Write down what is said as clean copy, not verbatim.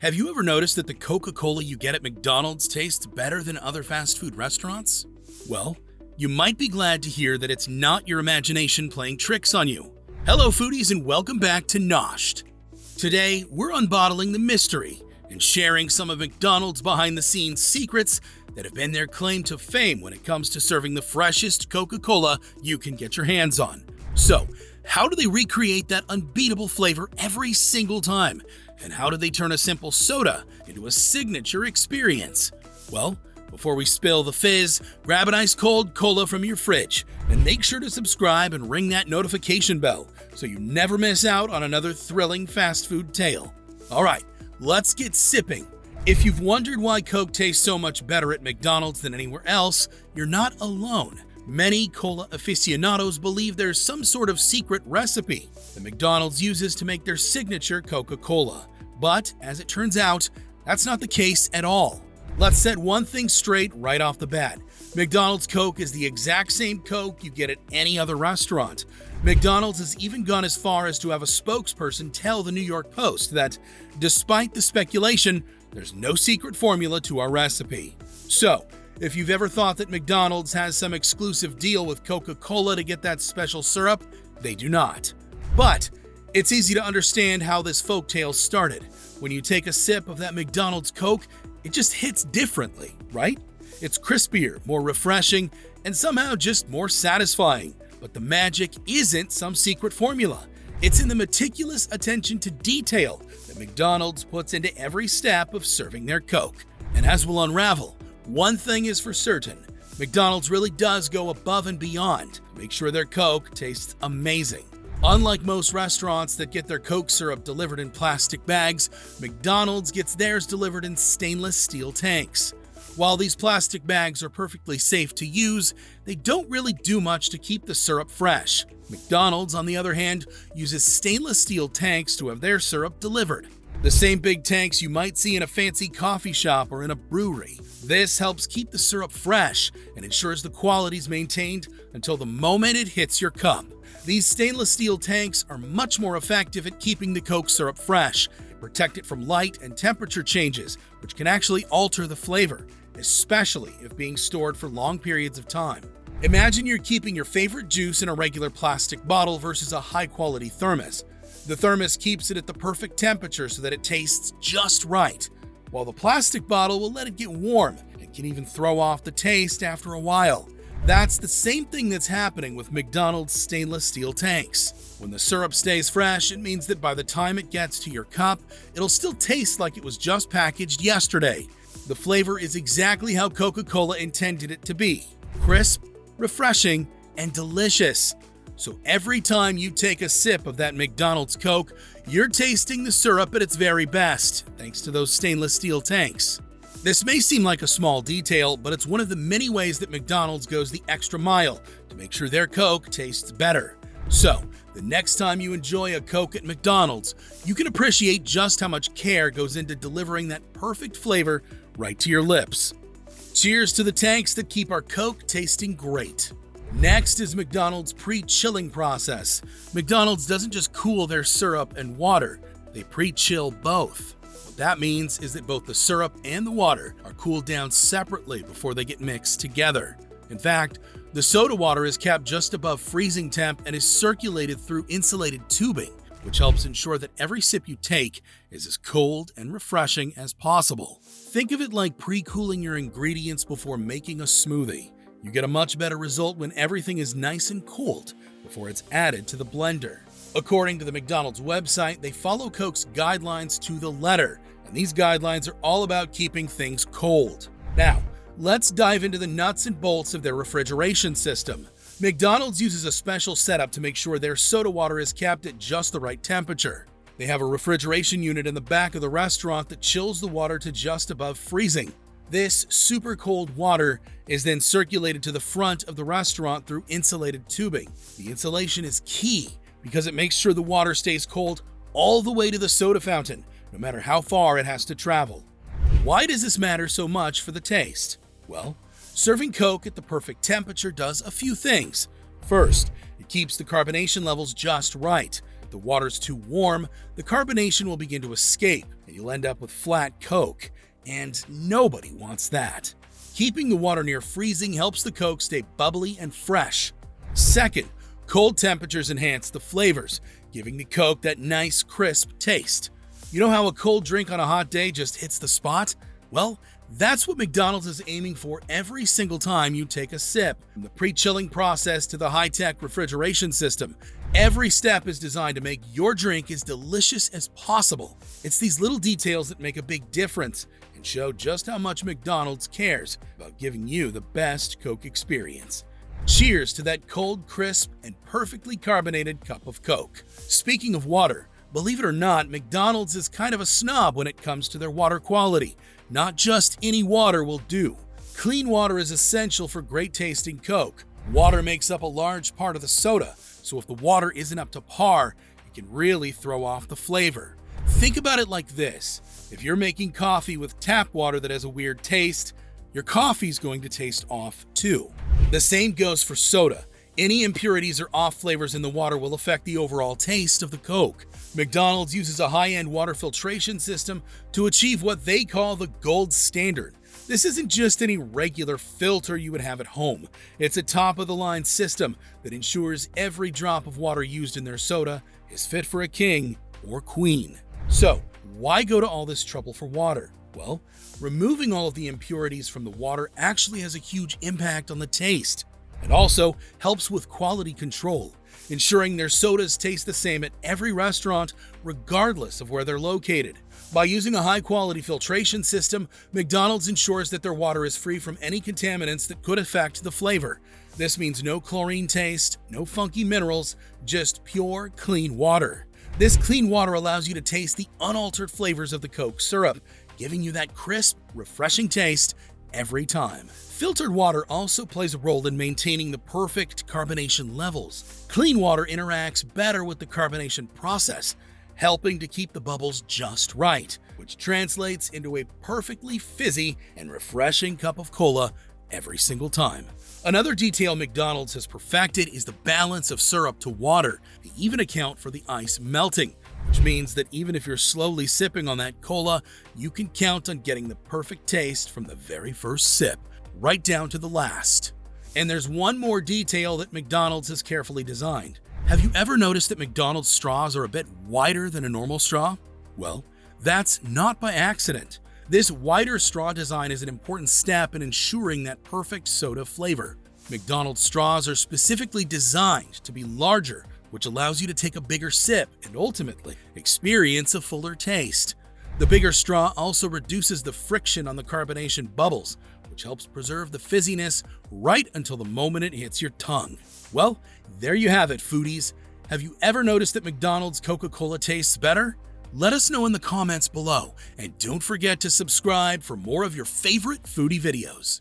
Have you ever noticed that the Coca Cola you get at McDonald's tastes better than other fast food restaurants? Well, you might be glad to hear that it's not your imagination playing tricks on you. Hello foodies and welcome back to Noshed. Today, we're unbottling the mystery and sharing some of McDonald's behind-the-scenes secrets that have been their claim to fame when it comes to serving the freshest Coca Cola you can get your hands on. So, how do they recreate that unbeatable flavor every single time? And how do they turn a simple soda into a signature experience? Well, before we spill the fizz, grab an ice cold cola from your fridge and make sure to subscribe and ring that notification bell so you never miss out on another thrilling fast food tale. All right, let's get sipping. If you've wondered why Coke tastes so much better at McDonald's than anywhere else, you're not alone. Many cola aficionados believe there's some sort of secret recipe that McDonald's uses to make their signature Coca Cola. But, as it turns out, that's not the case at all. Let's set one thing straight right off the bat. McDonald's Coke is the exact same Coke you get at any other restaurant. McDonald's has even gone as far as to have a spokesperson tell the New York Post that, despite the speculation, there's no secret formula to our recipe. So, if you've ever thought that McDonald's has some exclusive deal with Coca Cola to get that special syrup, they do not. But it's easy to understand how this folktale started. When you take a sip of that McDonald's Coke, it just hits differently, right? It's crispier, more refreshing, and somehow just more satisfying. But the magic isn't some secret formula. It's in the meticulous attention to detail that McDonald's puts into every step of serving their Coke. And as we'll unravel, one thing is for certain, McDonald's really does go above and beyond to make sure their Coke tastes amazing. Unlike most restaurants that get their Coke syrup delivered in plastic bags, McDonald's gets theirs delivered in stainless steel tanks. While these plastic bags are perfectly safe to use, they don't really do much to keep the syrup fresh. McDonald's, on the other hand, uses stainless steel tanks to have their syrup delivered. The same big tanks you might see in a fancy coffee shop or in a brewery. This helps keep the syrup fresh and ensures the quality is maintained until the moment it hits your cup. These stainless steel tanks are much more effective at keeping the Coke syrup fresh, protect it from light and temperature changes, which can actually alter the flavor, especially if being stored for long periods of time. Imagine you're keeping your favorite juice in a regular plastic bottle versus a high-quality thermos. The thermos keeps it at the perfect temperature so that it tastes just right, while the plastic bottle will let it get warm and can even throw off the taste after a while. That's the same thing that's happening with McDonald's stainless steel tanks. When the syrup stays fresh, it means that by the time it gets to your cup, it'll still taste like it was just packaged yesterday. The flavor is exactly how Coca Cola intended it to be: crisp, refreshing, and delicious. So every time you take a sip of that McDonald's Coke, you're tasting the syrup at its very best, thanks to those stainless steel tanks. This may seem like a small detail, but it's one of the many ways that McDonald's goes the extra mile to make sure their Coke tastes better. So, the next time you enjoy a Coke at McDonald's, you can appreciate just how much care goes into delivering that perfect flavor right to your lips. Cheers to the tanks that keep our Coke tasting great. Next is McDonald's pre-chilling process. McDonald's doesn't just cool their syrup and water, they pre-chill both. What that means is that both the syrup and the water are cooled down separately before they get mixed together. In fact, the soda water is kept just above freezing temp and is circulated through insulated tubing, which helps ensure that every sip you take is as cold and refreshing as possible. Think of it like pre-cooling your ingredients before making a smoothie. You get a much better result when everything is nice and cooled before it's added to the blender. According to the McDonald's website, they follow Coke's guidelines to the letter, and these guidelines are all about keeping things cold. Now, let's dive into the nuts and bolts of their refrigeration system. McDonald's uses a special setup to make sure their soda water is kept at just the right temperature. They have a refrigeration unit in the back of the restaurant that chills the water to just above freezing. This super cold water is then circulated to the front of the restaurant through insulated tubing. The insulation is key because it makes sure the water stays cold all the way to the soda fountain, no matter how far it has to travel. Why does this matter so much for the taste? Well, serving Coke at the perfect temperature does a few things. First, it keeps the carbonation levels just right. the water's too warm, the carbonation will begin to escape, and you'll end up with flat Coke. And nobody wants that. Keeping the water near freezing helps the Coke stay bubbly and fresh. Second, cold temperatures enhance the flavors, giving the Coke that nice, crisp taste. You know how a cold drink on a hot day just hits the spot? Well, that's what McDonald's is aiming for every single time you take a sip. From the pre-chilling process to the high-tech refrigeration system, every step is designed to make your drink as delicious as possible. It's these little details that make a big difference and show just how much McDonald's cares about giving you the best Coke experience. Cheers to that cold, crisp, and perfectly carbonated cup of Coke. Speaking of water, believe it or not, McDonald's is kind of a snob when it comes to their water quality. Not just any water will do. Clean water is essential for great tasting Coke. Water makes up a large part of the soda, so if the water isn't up to par, it can really throw off the flavor. Think about it like this. If you're making coffee with tap water that has a weird taste, your coffee's going to taste off too. The same goes for soda. Any impurities or off flavors in the water will affect the overall taste of the Coke. McDonald's uses a high-end water filtration system to achieve what they call the gold standard. This isn't just any regular filter you would have at home. It's a top-of-the-line system that ensures every drop of water used in their soda is fit for a king or queen. So, why go to all this trouble for water? Well, removing all of the impurities from the water actually has a huge impact on the taste. It also helps with quality control, ensuring their sodas taste the same at every restaurant, regardless of where they're located. By using a high-quality filtration system, McDonald's ensures that their water is free from any contaminants that could affect the flavor. This means no chlorine taste, no funky minerals, just pure, clean water. This clean water allows you to taste the unaltered flavors of the Coke syrup, giving you that crisp, refreshing taste every time. Filtered water also plays a role in maintaining the perfect carbonation levels. Clean water interacts better with the carbonation process, helping to keep the bubbles just right, which translates into a perfectly fizzy and refreshing cup of cola every single time. Another detail McDonald's has perfected is the balance of syrup to water. They even account for the ice melting, which means that even if you're slowly sipping on that cola, you can count on getting the perfect taste from the very first sip, right down to the last. And there's one more detail that McDonald's has carefully designed. Have you ever noticed that McDonald's straws are a bit wider than a normal straw? Well, that's not by accident. This wider straw design is an important step in ensuring that perfect soda flavor. McDonald's straws are specifically designed to be larger, which allows you to take a bigger sip and ultimately experience a fuller taste. The bigger straw also reduces the friction on the carbonation bubbles, which helps preserve the fizziness right until the moment it hits your tongue. Well, there you have it, foodies. Have you ever noticed that McDonald's Coca Cola tastes better? Let us know in the comments below, and don't forget to subscribe for more of your favorite foodie videos.